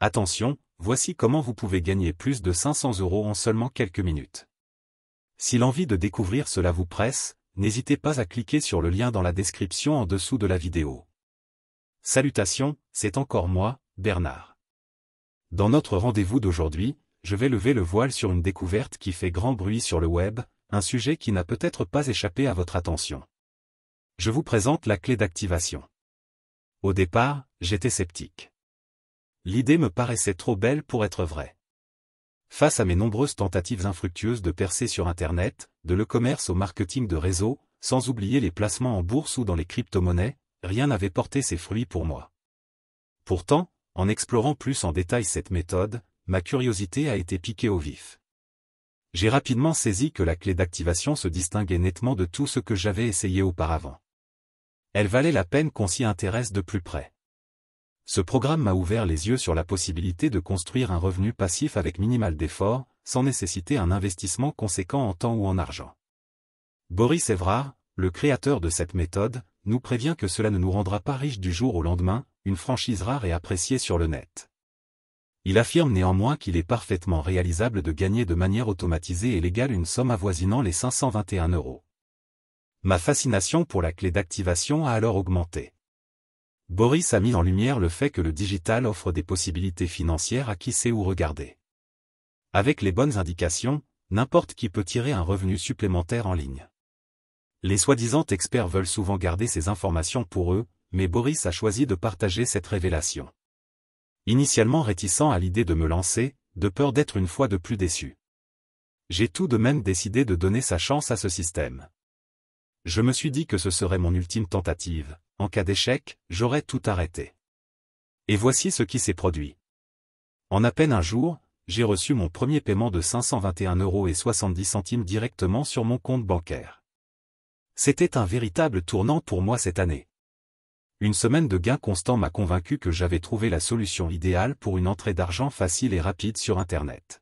Attention, voici comment vous pouvez gagner plus de 500 € en seulement quelques minutes. Si l'envie de découvrir cela vous presse, n'hésitez pas à cliquer sur le lien dans la description en dessous de la vidéo. Salutations, c'est encore moi, Bernard. Dans notre rendez-vous d'aujourd'hui, je vais lever le voile sur une découverte qui fait grand bruit sur le web, un sujet qui n'a peut-être pas échappé à votre attention. Je vous présente la clé d'activation. Au départ, j'étais sceptique. L'idée me paraissait trop belle pour être vraie. Face à mes nombreuses tentatives infructueuses de percer sur Internet, de l'e-commerce au marketing de réseau, sans oublier les placements en bourse ou dans les crypto-monnaies, rien n'avait porté ses fruits pour moi. Pourtant, en explorant plus en détail cette méthode, ma curiosité a été piquée au vif. J'ai rapidement saisi que la clé d'activation se distinguait nettement de tout ce que j'avais essayé auparavant. Elle valait la peine qu'on s'y intéresse de plus près. Ce programme m'a ouvert les yeux sur la possibilité de construire un revenu passif avec minimal d'effort, sans nécessiter un investissement conséquent en temps ou en argent. Boris Evrard, le créateur de cette méthode, nous prévient que cela ne nous rendra pas riches du jour au lendemain, une franchise rare et appréciée sur le net. Il affirme néanmoins qu'il est parfaitement réalisable de gagner de manière automatisée et légale une somme avoisinant les 521 €. Ma fascination pour la clé d'activation a alors augmenté. Boris a mis en lumière le fait que le digital offre des possibilités financières à qui sait où regarder. Avec les bonnes indications, n'importe qui peut tirer un revenu supplémentaire en ligne. Les soi-disant experts veulent souvent garder ces informations pour eux, mais Boris a choisi de partager cette révélation. Initialement réticent à l'idée de me lancer, de peur d'être une fois de plus déçu. J'ai tout de même décidé de donner sa chance à ce système. Je me suis dit que ce serait mon ultime tentative. En cas d'échec, j'aurais tout arrêté. Et voici ce qui s'est produit. En à peine un jour, j'ai reçu mon premier paiement de 521,70 € directement sur mon compte bancaire. C'était un véritable tournant pour moi cette année. Une semaine de gains constants m'a convaincu que j'avais trouvé la solution idéale pour une entrée d'argent facile et rapide sur Internet.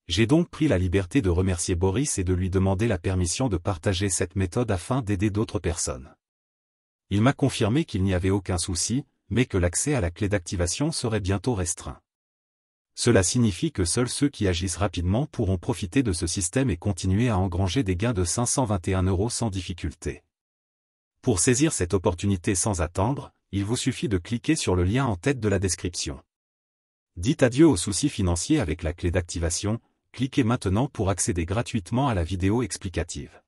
J'ai donc pris la liberté de remercier Boris et de lui demander la permission de partager cette méthode afin d'aider d'autres personnes. Il m'a confirmé qu'il n'y avait aucun souci, mais que l'accès à la clé d'activation serait bientôt restreint. Cela signifie que seuls ceux qui agissent rapidement pourront profiter de ce système et continuer à engranger des gains de 521 € sans difficulté. Pour saisir cette opportunité sans attendre, il vous suffit de cliquer sur le lien en tête de la description. Dites adieu aux soucis financiers avec la clé d'activation, cliquez maintenant pour accéder gratuitement à la vidéo explicative.